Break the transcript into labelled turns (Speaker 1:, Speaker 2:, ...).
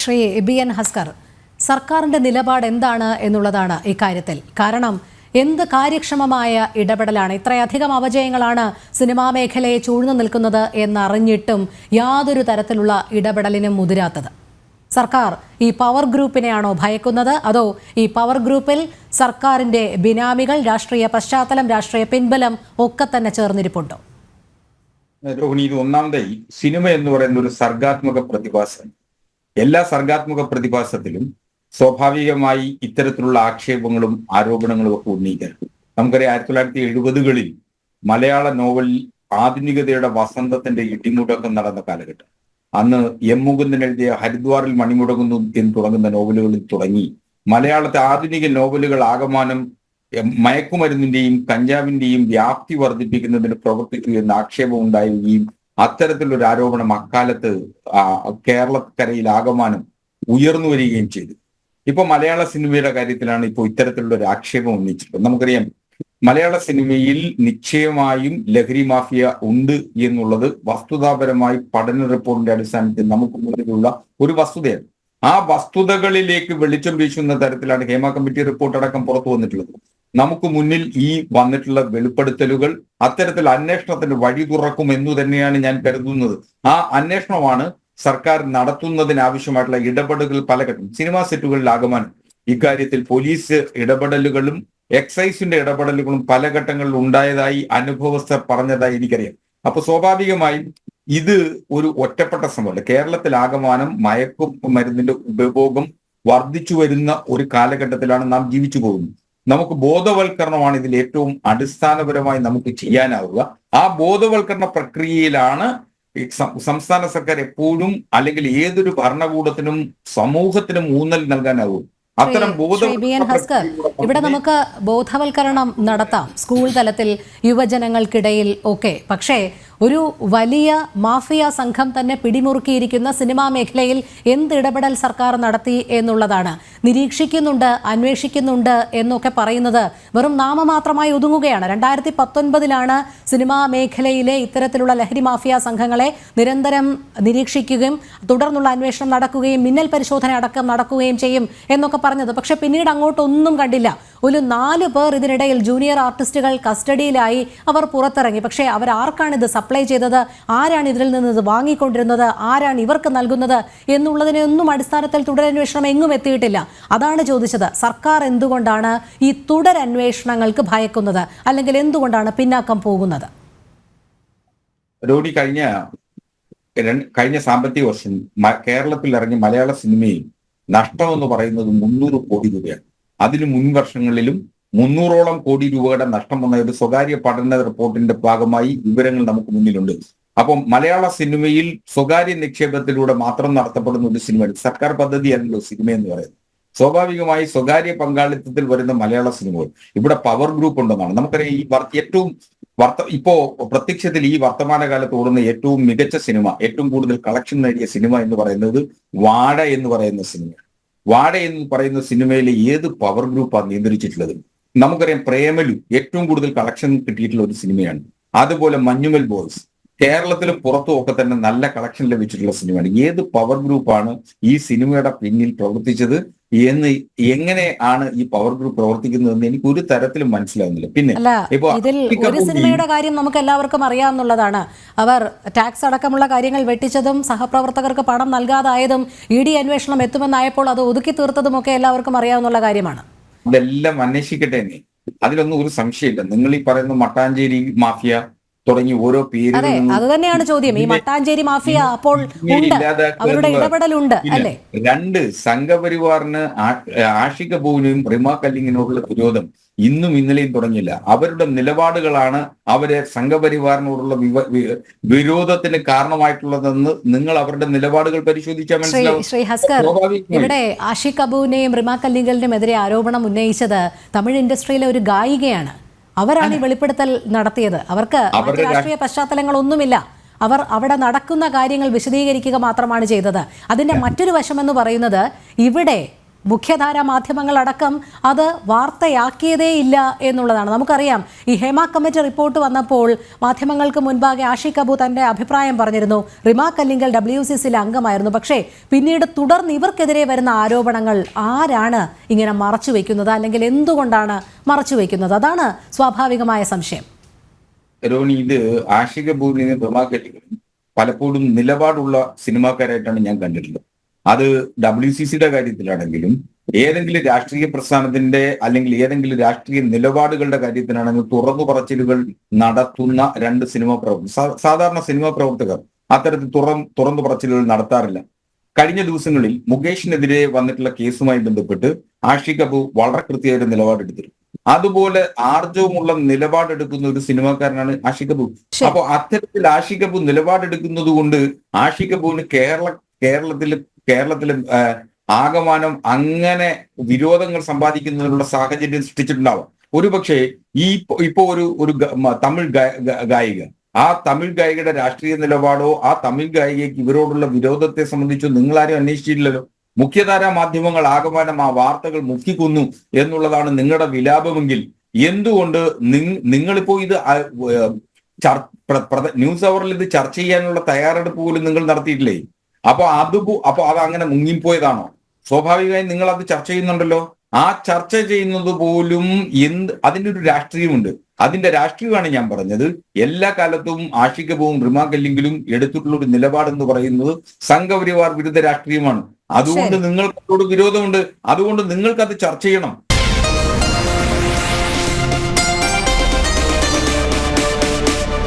Speaker 1: ശ്രീ ബി.എൻ. ഹസ്കർ, സർക്കാരിന്റെ നിലപാട് എന്താണ് എന്നുള്ളതാണ് ഇക്കാര്യത്തിൽ. കാരണം എന്ത് കാര്യക്ഷമമായ ഇടപെടലാണ്, ഇത്രയധികം അപജയങ്ങളാണ് സിനിമാ മേഖലയെ ചൂഴ്ന്നു നിൽക്കുന്നത് എന്നറിഞ്ഞിട്ടും യാതൊരു തരത്തിലുള്ള ഇടപെടലിനും മുതിരാത്തത്. സർക്കാർ ഈ പവർ ഗ്രൂപ്പിനെയാണോ ഭയക്കുന്നത്, അതോ ഈ പവർ ഗ്രൂപ്പിൽ സർക്കാരിന്റെ ബിനാമികൾ, രാഷ്ട്രീയ പശ്ചാത്തലം, രാഷ്ട്രീയ പിൻബലം ഒക്കെ തന്നെ ചേർന്നിരിപ്പുണ്ടോ?
Speaker 2: രോഹിണി, ഇത് ഒന്നാമതായി സിനിമ എന്ന് പറയുന്ന ഒരു സർഗാത്മക പ്രതിഭാസം. എല്ലാ സർഗാത്മക പ്രതിഭാസത്തിലും സ്വാഭാവികമായി ഇത്തരത്തിലുള്ള ആക്ഷേപങ്ങളും ആരോപണങ്ങളും ഒക്കെ ഉന്നയിക്കാൻ. നമുക്കറിയാം, 1970കളിൽ മലയാള നോവലിൽ ആധുനികതയുടെ വസന്തത്തിന്റെ ഇടിമുടക്കം നടന്ന കാലഘട്ടം. അന്ന് എം മുകുന്ദൻ എഴുതിയ ഹരിദ്വാറിൽ മണിമുടങ്ങുന്നു എന്ന് തുടങ്ങുന്ന നോവലുകളിൽ തുടങ്ങി മലയാളത്തെ ആധുനിക നോവലുകൾ ആകമാനം മയക്കുമരുന്നിന്റെയും കഞ്ചാവിന്റെയും വ്യാപ്തി വർദ്ധിപ്പിക്കുന്നതിന് പ്രവർത്തിച്ചു എന്ന ആക്ഷേപം ഉണ്ടാവുകയും അത്തരത്തിലൊരു ആരോപണം അക്കാലത്ത് കേരളക്കരയിൽ ആകമാനം ഉയർന്നു വരികയും ചെയ്തു. ഇപ്പൊ മലയാള സിനിമയുടെ കാര്യത്തിലാണ് ഇപ്പോൾ ഇത്തരത്തിലുള്ള ഒരു ആക്ഷേപം ഉന്നയിച്ചിട്ടുള്ളത്. നമുക്കറിയാം, മലയാള സിനിമയിൽ നിശ്ചയമായും ലഹരി മാഫിയ ഉണ്ട് എന്നുള്ളത് വസ്തുതാപരമായി പഠന റിപ്പോർട്ടിന്റെ അടിസ്ഥാനത്തിൽ നമുക്ക് മുന്നിലുള്ള ഒരു വസ്തുതയാണ്. ആ വസ്തുതകളിലേക്ക് വെളിച്ചം വീശുന്ന തരത്തിലാണ് ഹേമ കമ്മിറ്റി റിപ്പോർട്ട് അടക്കം പുറത്തു വന്നിട്ടുള്ളത്. നമുക്ക് മുന്നിൽ ഈ വന്നിട്ടുള്ള വെളിപ്പെടുത്തലുകൾ അത്തരത്തിൽ അന്വേഷണത്തിന് വഴി തുറക്കും എന്നു തന്നെയാണ് ഞാൻ കരുതുന്നത്. ആ അന്വേഷണമാണ് സർക്കാർ നടത്തുന്നതിനാവശ്യമായിട്ടുള്ള ഇടപെടലുകൾ പലഘട്ടം സിനിമാ സെറ്റുകളിലാകമാനം ഇക്കാര്യത്തിൽ പോലീസ് ഇടപെടലുകളും എക്സൈസിന്റെ ഇടപെടലുകളും പല ഘട്ടങ്ങളിൽ ഉണ്ടായതായി അനുഭവസ്ഥർ പറഞ്ഞതായി എനിക്കറിയാം. അപ്പൊ സ്വാഭാവികമായും ഇത് ഒരു ഒറ്റപ്പെട്ട സംഭവമല്ല. കേരളത്തിലാകമാനം മയക്കുമരുന്നിന്റെ ഉപഭോഗം വർദ്ധിച്ചു വരുന്ന ഒരു കാലഘട്ടത്തിലാണ് നാം ജീവിച്ചു പോകുന്നത്. നമുക്ക് ബോധവൽക്കരണമാണ് ഇതിൽ ഏറ്റവും അടിസ്ഥാനപരമായി നമുക്ക് ചെയ്യാനാവുക. ആ ബോധവൽക്കരണ പ്രക്രിയയിലാണ് സംസ്ഥാന സർക്കാർ എപ്പോഴും, അല്ലെങ്കിൽ ഏതൊരു ഭരണകൂടത്തിനും സമൂഹത്തിനും ഊന്നൽ നൽകാനാവും. അത്തരം
Speaker 1: ഇവിടെ നമുക്ക് ബോധവൽക്കരണം നടത്താം സ്കൂൾ തലത്തിൽ, യുവജനങ്ങൾക്കിടയിൽ ഒക്കെ. പക്ഷേ ഒരു വലിയ മാഫിയ സംഘം തന്നെ പിടിമുറുക്കിയിരിക്കുന്ന സിനിമാ മേഖലയിൽ എന്ത് ഇടപെടൽ സർക്കാർ നടത്തി എന്നുള്ളതാണ്. നിരീക്ഷിക്കുന്നുണ്ട്, അന്വേഷിക്കുന്നുണ്ട് എന്നൊക്കെ പറയുന്നത് വെറും നാമമാത്രമായി ഒതുങ്ങുകയാണ്. 2019 സിനിമാ മേഖലയിലെ ഇത്തരത്തിലുള്ള ലഹരി മാഫിയ സംഘങ്ങളെ നിരന്തരം നിരീക്ഷിക്കുകയും തുടർന്നുള്ള അന്വേഷണം നടക്കുകയും മിന്നൽ പരിശോധന അടക്കം നടക്കുകയും ചെയ്യും എന്നൊക്കെ പറഞ്ഞത്. പക്ഷെ പിന്നീട് അങ്ങോട്ടൊന്നും കണ്ടില്ല. ഒരു 4 പേർ ഇതിനിടയിൽ ജൂനിയർ ആർട്ടിസ്റ്റുകൾ കസ്റ്റഡിയിലായി, അവർ പുറത്തിറങ്ങി. പക്ഷേ അവരാർക്കാണ് ഇത് സപ്ലൈ ചെയ്തത്, ആരാണ് ഇതിൽ നിന്ന് ഇത് വാങ്ങിക്കൊണ്ടിരുന്നത്, ആരാണ് ഇവർക്ക് നൽകുന്നത് എന്നുള്ളതിനൊന്നും അടിസ്ഥാനത്തിൽ തുടരന്വേഷണം എങ്ങും എത്തിയിട്ടില്ല. അതാണ് ചോദിച്ചത്. സർക്കാർ എന്തുകൊണ്ടാണ് ഈ തുടരന്വേഷണങ്ങൾക്ക് ഭയക്കുന്നത്, അല്ലെങ്കിൽ എന്തുകൊണ്ടാണ് പിന്നാക്കം പോകുന്നത്?
Speaker 2: റോഡി, കഴിഞ്ഞ സാമ്പത്തിക വർഷം കേരളത്തിൽ ഇറങ്ങിയ മലയാള സിനിമയിൽ നഷ്ടമെന്ന് പറയുന്നത് 300 കോടി രൂപയാണ്. അതിന് മുൻ വർഷങ്ങളിലും 300ഓളം കോടി രൂപയുടെ നഷ്ടം വന്ന ഒരു സ്വകാര്യ പഠന റിപ്പോർട്ടിന്റെ ഭാഗമായി വിവരങ്ങൾ നമുക്ക് മുന്നിലുണ്ട്. അപ്പം മലയാള സിനിമയിൽ സ്വകാര്യ നിക്ഷേപത്തിലൂടെ മാത്രം നടത്തപ്പെടുന്ന ഒരു സിനിമയാണ്. സർക്കാർ പദ്ധതിയല്ലല്ലോ സിനിമ എന്ന് പറയുന്നത്. സ്വാഭാവികമായി സ്വകാര്യ പങ്കാളിത്തത്തിൽ വരുന്ന മലയാള സിനിമകൾ, ഇവിടെ പവർ ഗ്രൂപ്പ് ഉണ്ടെന്നാണ് നമുക്കറിയാം. ഇപ്പോ പ്രത്യക്ഷത്തിൽ ഈ വർത്തമാനകാലത്ത് ഓടുന്ന ഏറ്റവും മികച്ച സിനിമ, ഏറ്റവും കൂടുതൽ കളക്ഷൻ നേടിയ സിനിമ എന്ന് പറയുന്നത് വാഴ എന്ന് പറയുന്ന സിനിമയാണ്. വാഴ എന്ന് പറയുന്ന സിനിമയിലെ ഏത് പവർ ഗ്രൂപ്പാണ് നിയന്ത്രിച്ചിട്ടുള്ളത്? നമുക്കറിയാം, പ്രേമലു ഏറ്റവും കൂടുതൽ കളക്ഷൻ കിട്ടിയിട്ടുള്ള ഒരു സിനിമയാണ്. അതുപോലെ മഞ്ഞുമൽ ബോയ്സ് കേരളത്തിലും പുറത്തും ഒക്കെ തന്നെ നല്ല കളക്ഷൻ ലഭിച്ചിട്ടുള്ള സിനിമയാണ്. ഏത് പവർ ഗ്രൂപ്പാണ് ഈ സിനിമയുടെ പിന്നിൽ പ്രവർത്തിച്ചത് എന്ന്, എങ്ങനെയാണ് ഈ പവർ ഗ്രൂപ്പ് പ്രവർത്തിക്കുന്നതെന്ന് എനിക്ക് ഒരു തരത്തിലും മനസ്സിലാവുന്നില്ല. പിന്നെ
Speaker 1: ഇതിൽ ഒരു സിനിമയുടെ കാര്യം നമുക്ക് എല്ലാവർക്കും അറിയാവുന്നതാണ്. അവർ ടാക്സ് അടക്കമുള്ള കാര്യങ്ങൾ വെട്ടിച്ചതും സഹപ്രവർത്തകർക്ക് പണം നൽകാതായതും ED അന്വേഷണം എത്തുമെന്നായപ്പോൾ അത് ഒതുക്കി തീർത്തതും ഒക്കെ എല്ലാവർക്കും അറിയാവുന്ന കാര്യമാണ്.
Speaker 2: അതെല്ലാം അന്വേഷിക്കട്ടെ, അതിലൊന്നും ഒരു സംശയമില്ല. നിങ്ങൾ ഈ പറയുന്ന മട്ടാഞ്ചേരി മാഫിയ തുടങ്ങി ഓരോ പേര്,
Speaker 1: അത് തന്നെയാണ് ചോദ്യം. ഈ മട്ടാഞ്ചേരി മാഫിയ അപ്പോൾ അവരുടെ ഇടപെടലുണ്ട് അല്ലേ?
Speaker 2: 2 സംഘപരിവാറിന് ആഷിഖ് കപൂറിനും റിമ കല്ലിങ്ങിനോടുള്ള വിരോധം ഇന്നും ഇന്നലെയും തുടങ്ങിയില്ല. അവരുടെ നിലപാടുകളാണ് അവരെ സംഘപരിവാറിനോടുള്ള വിരോധത്തിന് കാരണമായിട്ടുള്ളതെന്ന് നിങ്ങൾ അവരുടെ നിലപാടുകൾ പരിശോധിച്ചാൽ മനസ്സിലാവും.
Speaker 1: ശ്രീ ഹസ്കർ, ഇവിടെ ആഷിഖ് കപൂറിനെയും റിമ കല്ലിങ്ങലിനും എതിരെ ആരോപണം ഉന്നയിച്ചത് തമിഴ് ഇൻഡസ്ട്രിയിലെ ഒരു ഗായികയാണ്. അവരാണ് ഈ വെളിപ്പെടുത്തൽ നടത്തിയത്. അവർക്ക് രാഷ്ട്രീയ പശ്ചാത്തലങ്ങളൊന്നുമില്ല. അവർ അവിടെ നടക്കുന്ന കാര്യങ്ങൾ വിശദീകരിക്കുക മാത്രമാണ് ചെയ്തത്. അതിന്റെ മറ്റൊരു വശമെന്ന് പറയുന്നത്, ഇവിടെ മുഖ്യധാരാ മാധ്യമങ്ങളടക്കം അത് വാർത്തയാക്കിയതേ ഇല്ല എന്നുള്ളതാണ്. നമുക്കറിയാം, ഈ ഹേമ കമ്മിറ്റി റിപ്പോർട്ട് വന്നപ്പോൾ മാധ്യമങ്ങൾക്ക് മുൻപാകെ ആഷിഖ് അബു തന്റെ അഭിപ്രായം പറഞ്ഞിരുന്നു. റിമ കല്ലിങ്കൽ WCCയിലെ അംഗമായിരുന്നു. പക്ഷേ പിന്നീട് തുടർന്ന് ഇവർക്കെതിരെ വരുന്ന ആരോപണങ്ങൾ ആരാണ് ഇങ്ങനെ മറച്ചു വയ്ക്കുന്നത്, അല്ലെങ്കിൽ എന്തുകൊണ്ടാണ് മറച്ചു വയ്ക്കുന്നത്? അതാണ് സ്വാഭാവികമായ സംശയം.
Speaker 2: രോഹിണി, ഇത് ആഷിഖ് അബുവിനെയും റിമ കല്ലിങ്കലും പലപ്പോഴും നിലപാടുള്ള സിനിമാക്കാരായിട്ടാണ് ഞാൻ കണ്ടിട്ടുള്ളത്. അത് WCCയുടെ കാര്യത്തിലാണെങ്കിലും ഏതെങ്കിലും രാഷ്ട്രീയ പ്രസ്ഥാനത്തിന്റെ അല്ലെങ്കിൽ ഏതെങ്കിലും രാഷ്ട്രീയ നിലപാടുകളുടെ കാര്യത്തിലാണെങ്കിൽ തുറന്നു പറച്ചിലുകൾ നടത്തുന്ന രണ്ട് സിനിമാ പ്രവർത്തകർ, സാധാരണ സിനിമാ പ്രവർത്തകർ അത്തരത്തിൽ തുറന്നു പറച്ചിലുകൾ നടത്താറില്ല. കഴിഞ്ഞ ദിവസങ്ങളിൽ മുകേഷിനെതിരെ വന്നിട്ടുള്ള കേസുമായി ബന്ധപ്പെട്ട് ആഷിഖ് അബു വളരെ കൃത്യമായ ഒരു നിലപാടെടുത്തിരുന്നു. അതുപോലെ ആർജവമുള്ള നിലപാടെടുക്കുന്ന ഒരു സിനിമാക്കാരനാണ് ആഷിഖ് അബു. അപ്പൊ അത്തരത്തിൽ ആഷിഖ് അബു നിലപാടെടുക്കുന്നത് കൊണ്ട് ആഷിഖ് അബുവിന് കേരളത്തിലെ ആകമാനം അങ്ങനെ വിരോധങ്ങൾ സമ്പാദിക്കുന്നതിനുള്ള സാഹചര്യം സൃഷ്ടിച്ചിട്ടുണ്ടാവാം. ഒരുപക്ഷെ ഇപ്പോ ഒരു തമിഴ് ഗായിക, ആ തമിഴ് ഗായികയുടെ രാഷ്ട്രീയ നിലപാടോ ആ തമിഴ് ഗായികയ്ക്ക് ഇവരോടുള്ള വിരോധത്തെ സംബന്ധിച്ചോ നിങ്ങളാരും അന്വേഷിച്ചിട്ടില്ലല്ലോ. മുഖ്യധാരാ മാധ്യമങ്ങൾ ആകമാനം ആ വാർത്തകൾ മുക്കിക്കൊന്നു എന്നുള്ളതാണ് നിങ്ങളുടെ വിലാപമെങ്കിൽ എന്തുകൊണ്ട് നിങ്ങളിപ്പോ ഇത് ന്യൂസ് അവറിൽ ഇത് ചർച്ച ചെയ്യാനുള്ള തയ്യാറെടുപ്പ് പോലും നിങ്ങൾ നടത്തിയിട്ടില്ലേ? അപ്പൊ അത് അങ്ങനെ മുങ്ങിപ്പോയതാണോ? സ്വാഭാവികമായും നിങ്ങൾ അത് ചർച്ച ചെയ്യുന്നുണ്ടല്ലോ. ആ ചർച്ച ചെയ്യുന്നത് പോലും അതിന്റെ ഒരു രാഷ്ട്രീയമുണ്ട്. അതിന്റെ രാഷ്ട്രീയമാണ് ഞാൻ പറഞ്ഞത്. എല്ലാ കാലത്തും ആഷിഖ് അബുവും റിമ കല്ലിങ്കലും എടുത്തിട്ടുള്ള ഒരു നിലപാടെന്ന് പറയുന്നത് സംഘപരിവാർ വിരുദ്ധ രാഷ്ട്രീയമാണ്. അതുകൊണ്ട് നിങ്ങൾക്ക് വിരോധമുണ്ട്. അതുകൊണ്ട് നിങ്ങൾക്കത് ചർച്ച ചെയ്യണം.